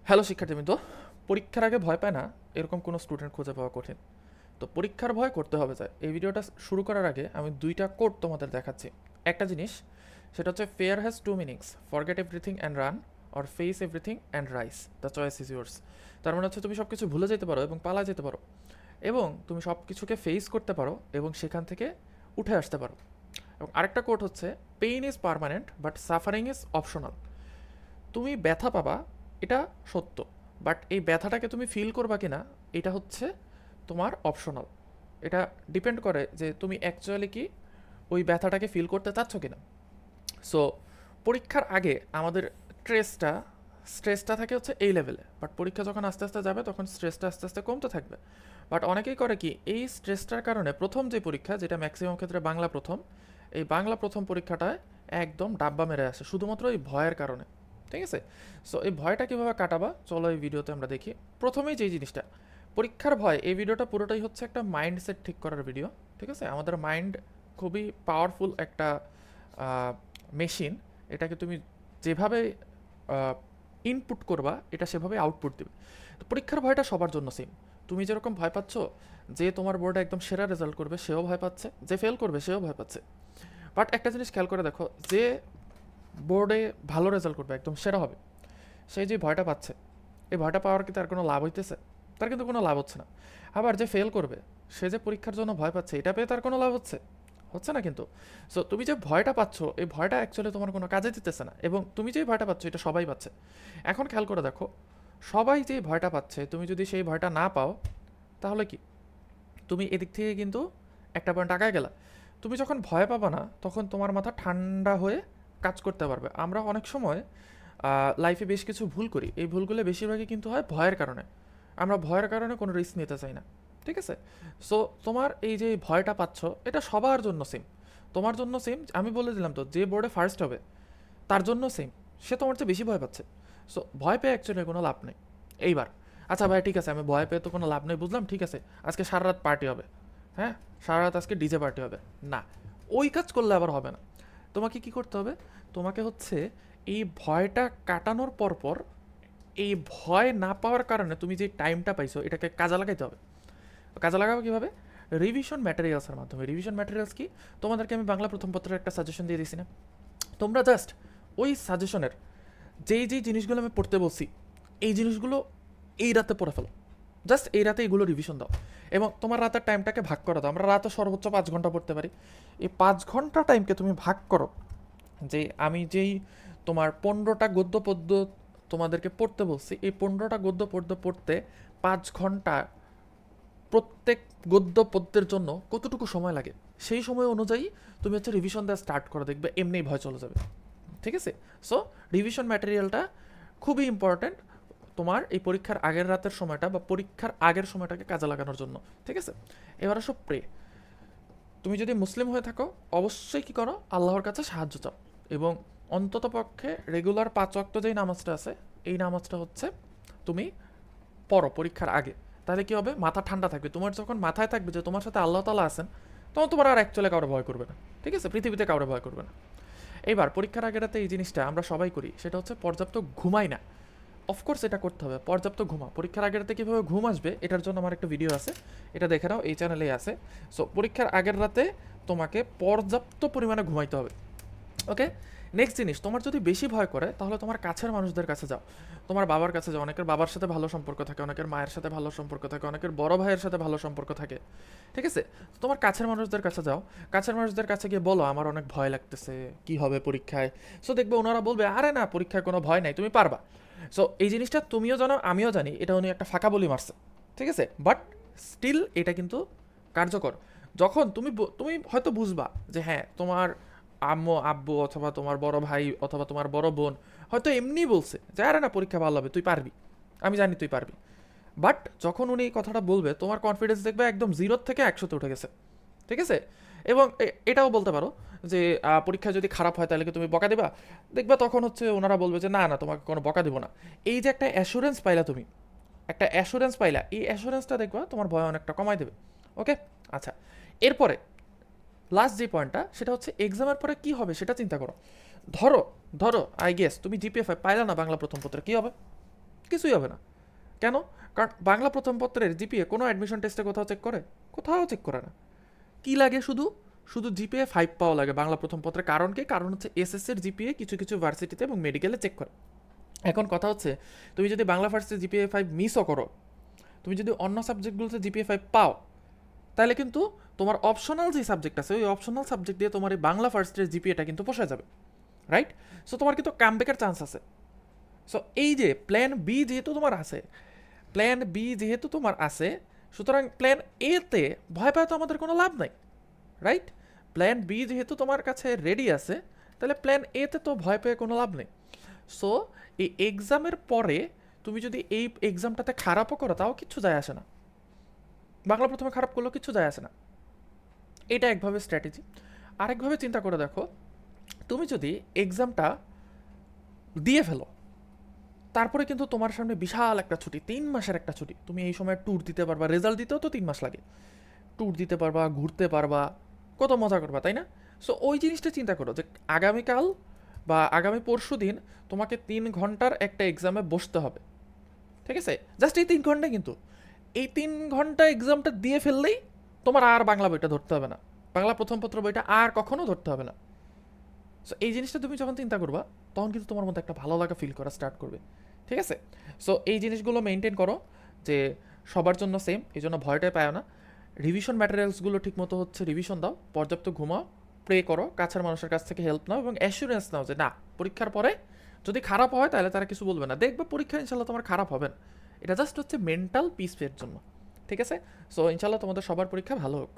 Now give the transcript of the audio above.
Hello শিক্ষার্থীবৃন্দ, পরীক্ষার আগে ভয় পায় না এরকম কোনো স্টুডেন্ট খুঁজে পাওয়া কঠিন। তো পরীক্ষার ভয় করতে হবে যায়। এই ভিডিওটা শুরু করার আগে আমি দুইটা কোড তোমাদের দেখাচ্ছি। একটা জিনিস, সেটা হচ্ছে fair has to meanings, forget everything and run, or face everything and rice, the choice is yours. তার মানে হচ্ছে তুমি সব কিছু ভুলে যেতে পারো এবং পালা যেতে পারো, এবং তুমি সব কিছুকে ফেস করতে পারো এবং সেখান থেকে উঠে আসতে পারো। এবং আরেকটা কোড হচ্ছে pain is permanent but suffering is optional. তুমি ব্যথা পাবা, এটা সত্য, বাট এই ব্যথাটাকে তুমি ফিল করবা কিনা এটা হচ্ছে তোমার অপশনাল। এটা ডিপেন্ড করে যে তুমি অ্যাকচুয়ালি কি ওই ব্যথাটাকে ফিল করতে চাচ্ছ কিনা। সো পরীক্ষার আগে আমাদের স্ট্রেসটা স্ট্রেসটা থাকে হচ্ছে এই লেভেলে, বাট পরীক্ষা যখন আস্তে আস্তে যাবে তখন স্ট্রেসটা আস্তে আস্তে কমতে থাকবে। বাট অনেকেই করে কি, এই স্ট্রেসটার কারণে প্রথম যে পরীক্ষা, যেটা ম্যাক্সিমাম ক্ষেত্রে বাংলা প্রথম, এই বাংলা প্রথম পরীক্ষাটায় একদম ডাব্বা মেরে আসে শুধুমাত্র এই ভয়ের কারণে। ঠিক আছে? সো এই ভয়টা কীভাবে কাটাবা চলো এই ভিডিওতে আমরা দেখি। প্রথমেই যেই জিনিসটা, পরীক্ষার ভয়, এই ভিডিওটা পুরোটাই হচ্ছে একটা মাইন্ডসেট ঠিক করার ভিডিও। ঠিক আছে? আমাদের মাইন্ড খুবই পাওয়ারফুল একটা মেশিন। এটাকে তুমি যেভাবে ইনপুট করবা এটা সেভাবে আউটপুট দেবে। তো পরীক্ষার ভয়টা সবার জন্য সেম। তুমি যেরকম ভয় পাচ্ছ যে তোমার বোর্ডে একদম সেরা রেজাল্ট করবে সেও ভয় পাচ্ছে, যে ফেল করবে সেও ভয় পাচ্ছে। বাট একটা জিনিস খেয়াল করে দেখো, যে বোর্ডে ভালো রেজাল্ট করবে, একদম সেরা হবে, সেই যে ভয়টা পাচ্ছে, এই ভয়টা পাওয়ার কি তার কোনো লাভ হইতেছে? তার কিন্তু কোনো লাভ হচ্ছে না। আবার যে ফেল করবে, সে যে পরীক্ষার জন্য ভয় পাচ্ছে, এটা পেয়ে তার কোনো লাভ হচ্ছে? হচ্ছে না কিন্তু। সো তুমি যে ভয়টা পাচ্ছ, এই ভয়টা অ্যাকচুয়ালি তোমার কোনো কাজে দিতেছে না, এবং তুমি যেই ভয়টা পাচ্ছ এটা সবাই পাচ্ছে। এখন খেয়াল করে দেখো, সবাই যেই ভয়টা পাচ্ছে, তুমি যদি সেই ভয়টা না পাও, তাহলে কি তুমি এদিক থেকে কিন্তু একটা পয়েন্ট আগায় গেলা। তুমি যখন ভয় পাবা না, তখন তোমার মাথা ঠান্ডা হয়ে কাজ করতে পারবে। আমরা অনেক সময় লাইফে বেশ কিছু ভুল করি, এই ভুলগুলো বেশিরভাগই কিন্তু হয় ভয়ের কারণে। আমরা ভয়ের কারণে কোনো রিস্ক নিতে চাই না। ঠিক আছে? সো তোমার এই যে ভয়টা পাচ্ছ, এটা সবার জন্য সেম। তোমার জন্য সেম, আমি বলে দিলাম তো, যে বোর্ডে ফার্স্ট হবে তার জন্য সেম। সে তোমার চেয়ে বেশি ভয় পাচ্ছে। সো ভয় পেয়ে অ্যাকচুয়ালি কোনো লাভ নেই। এইবার আচ্ছা ভাই, ঠিক আছে, আমি ভয় পেয়ে তো কোনো লাভ নেই বুঝলাম, ঠিক আছে, আজকে সারা রাত পার্টি হবে। হ্যাঁ, সারা রাত আজকে ডিজে পার্টি হবে। না, ওই কাজ করলে আবার হবে না। তোমাকে কি করতে হবে? তোমাকে হচ্ছে এই ভয়টা কাটানোর পর এই ভয় না পাওয়ার কারণে তুমি যে টাইমটা পাইছো এটাকে কাজে লাগাইতে হবে। কাজে লাগাবো কীভাবে? রিভিশন ম্যাটেরিয়ালসের মাধ্যমে। রিভিশন ম্যাটেরিয়ালস কি? তোমাদেরকে আমি বাংলা প্রথম পত্রের একটা সাজেশন দিয়ে দিয়েছি না? তোমরা জাস্ট ওই সাজেশনের যেই যেই জিনিসগুলো আমি পড়তে বলছি, এই জিনিসগুলো এই রাতে পড়ে ফেলো। জাস্ট এই রাতে এগুলো রিভিশন দাও, এবং তোমার রাতের টাইমটাকে ভাগ করে দাও। আমরা রাতে সর্বোচ্চ 5 ঘন্টা পড়তে পারি। এই 5 ঘন্টা টাইমকে তুমি ভাগ করো, যে আমি যেই তোমার 15টা গদ্য পদ্য তোমাদেরকে পড়তে বলছি, এই 15টা গদ্য পদ্য পড়তে 5 ঘন্টা, প্রত্যেক গদ্য পদ্যের জন্য কতটুকু সময় লাগে, সেই সময় অনুযায়ী তুমি হচ্ছে রিভিশন দেওয়া স্টার্ট করে, দেখবে এমনিই ভয় চলে যাবে। ঠিক আছে? সো রিভিশন ম্যাটেরিয়ালটা খুবই ইম্পর্ট্যান্ট তোমার এই পরীক্ষার আগের রাতের সময়টা বা পরীক্ষার আগের সময়টাকে কাজে লাগানোর জন্য। ঠিক আছে? এবার আসো প্রে। তুমি যদি মুসলিম হয়ে থাকো, অবশ্যই কি করো, আল্লাহর কাছে সাহায্য চাও, এবং অন্তত পক্ষে রেগুলার 5 ওয়াক্ত যেই নামাজটা আছে, এই নামাজটা হচ্ছে তুমি পড়ো পরীক্ষার আগে। তাহলে কি হবে? মাথা ঠান্ডা থাকবে। তোমার যখন মাথায় থাকবে যে তোমার সাথে আল্লাহ তাআলা আছেন, তখন তোমার আর অ্যাকচুয়ালি কাউরে ভয় করবে না। ঠিক আছে? পৃথিবীতে কাউরে ভয় করবে না। এইবার পরীক্ষার আগের রাতে এই জিনিসটা আমরা সবাই করি, সেটা হচ্ছে পর্যাপ্ত ঘুমাই না। অফকোর্স এটা করতে হবে, পর্যাপ্ত ঘুমা। পরীক্ষার আগের রাতে কীভাবে ঘুম আসবে এটার জন্য আমার একটা ভিডিও আছে, এটা দেখে নাও, এই চ্যানেলেই আছে। সো পরীক্ষার আগের রাতে তোমাকে পর্যাপ্ত পরিমাণে ঘুমাইতে হবে। ওকে? নেক্সট জিনিস, তোমার যদি বেশি ভয় করে তাহলে তোমার কাছের মানুষদের কাছে যাও। তোমার বাবার কাছে যাও, অনেকের বাবার সাথে ভালো সম্পর্ক থাকে, অনেকের মায়ের সাথে ভালো সম্পর্ক থাকে, অনেকের বড় ভাইয়ের সাথে ভালো সম্পর্ক থাকে। ঠিক আছে? তোমার কাছের মানুষদের কাছে যাও, কাছের মানুষদের কাছে গিয়ে বলো আমার অনেক ভয় লাগতেছে, কি হবে পরীক্ষায়। সো দেখবে ওনারা বলবে আরে না, পরীক্ষায় কোনো ভয় নাই, তুমি পারবা। সো এই জিনিসটা তুমিও জানো, আমিও জানি, এটা উনি একটা ফাঁকা বলি মারছে। ঠিক আছে? বাট স্টিল এটা কিন্তু কার্যকর। যখন তুমি তুমি হয়তো বুঝবা যে হ্যাঁ, তোমার আম্মু আব্বু অথবা তোমার বড় ভাই অথবা তোমার বড় বোন হয়তো এমনি বলছে যে আরে না, পরীক্ষা ভালো হবে, তুই পারবি, আমি জানি তুই পারবি। বাট যখন উনি এই কথাটা বলবে, তোমার কনফিডেন্স দেখবে একদম 0 থেকে 100-তে উঠে গেছে। ঠিক আছে? এবং এটাও বলতে পারো যে পরীক্ষা যদি খারাপ হয় তাহলে কি তুমি বকা দিবা? দেখবা তখন হচ্ছে ওনারা বলবে যে না না, তোমাকে কোনো বকা দিব না। এই যে একটা অ্যাসুরেন্স পাইলা তুমি, একটা অ্যাসুরেন্স পাইলা, এই অ্যাসুরেন্সটা দেখবা তোমার ভয় অনেকটা কমাই দেবে। ওকে? আচ্ছা, এরপরে লাস্ট যে পয়েন্টটা, সেটা হচ্ছে এক্সামের পরে কি হবে সেটা চিন্তা করো। ধরো ধরো আই গেস তুমি জিপিএ 5 পাইলা না বাংলা প্রথম পত্রে, কি হবে? কিছুই হবে না। কেন? কারণ বাংলা প্রথম পত্রের জিপিএ কোনো অ্যাডমিশন টেস্টে কোথাও চেক করে? কোথাও চেক করে না। কি লাগে? শুধু শুধু জিপিএ 5 পাওয়া লাগে বাংলা প্রথম পত্রে। কারণ কি? কারণ হচ্ছে এসএসসির জিপিএ কিছু কিছু ভার্সিটিতে এবং মেডিকেলে চেক করে। এখন কথা হচ্ছে, তুমি যদি বাংলা ফার্স্টে জিপিএ 5 মিসও করো, তুমি যদি অন্য সাবজেক্টগুলোতে জিপিএ 5 পাও, তাহলে কিন্তু তোমার অপশনাল যে সাবজেক্ট আছে ওই অপশনাল সাবজেক্ট দিয়ে তোমার এই বাংলা ফার্স্টের জিপিএটা কিন্তু পোষায় যাবে, রাইট? সো তোমার কিন্তু কামব্যাকের চান্স আছে। সো এই যে প্ল্যান বি যেহেতু তোমার আছে, সুতরাং প্ল্যান এতে ভয় পায় তো আমাদের কোনো লাভ নাই, রাইট? প্ল্যান বি যেহেতু তোমার কাছে রেডি আছে, তাহলে প্ল্যান এতে তো ভয় পেয়ে কোনো লাভ নেই। সো এই এক্সামের পরে তুমি যদি এই এক্সামটাতে খারাপও করো তাও কিচ্ছু যায় আসে না, বাংলা প্রথমে খারাপ করলেও কিচ্ছু যায় আসে না। এটা একভাবে স্ট্র্যাটেজি। আরেকভাবে চিন্তা করে দেখো, তুমি যদি এক্সামটা দিয়ে ফেলো, তারপরে কিন্তু তোমার সামনে বিশাল একটা ছুটি, 3 মাসের একটা ছুটি। তুমি এই সময় ট্যুর দিতে পারবা, রেজাল্ট দিতেও তো 3 মাস লাগে। ট্যুর দিতে পারবা, ঘুরতে পারবা, কত মজা করবা, তাই না? সো ওই জিনিসটা চিন্তা করো যে আগামীকাল বা আগামী পরশু দিন তোমাকে 3 ঘন্টার একটা এক্সামে বসতে হবে, ঠিক আছে? জাস্ট এই 3 ঘন্টা, কিন্তু এই 3 ঘন্টা এক্সামটা দিয়ে ফেললেই তোমার আর বাংলা বইটা ধরতে হবে না, বাংলা প্রথম পত্র বইটা আর কখনো ধরতে হবে না। সো এই জিনিসটা তুমি যখন চিন্তা করবা, তখন কিন্তু তোমার মধ্যে একটা ভালো লাগা ফিল করা স্টার্ট করবে, ঠিক আছে? সো এই জিনিসগুলো মেনটেন করো যে সবার জন্য সেম, এই জন্য ভয়টাই পায় না। রিভিশন ম্যাটেরিয়ালসগুলো ঠিকমতো হচ্ছে রিভিশন দাও, পর্যাপ্ত ঘুমাও, প্রে করো, কাছের মানুষের কাছ থেকে হেল্প নাও এবং অ্যাসুরেন্স নাও যে না, পরীক্ষার পরে যদি খারাপ হয় তাহলে তারা কিছু বলবে না, দেখবে পরীক্ষা ইনশাল্লাহ তোমার খারাপ হবে না। এটা জাস্ট হচ্ছে মেন্টাল পিসের জন্য, ঠিক আছে? সো ইনশাল্লাহ তোমাদের সবার পরীক্ষা ভালো হোক।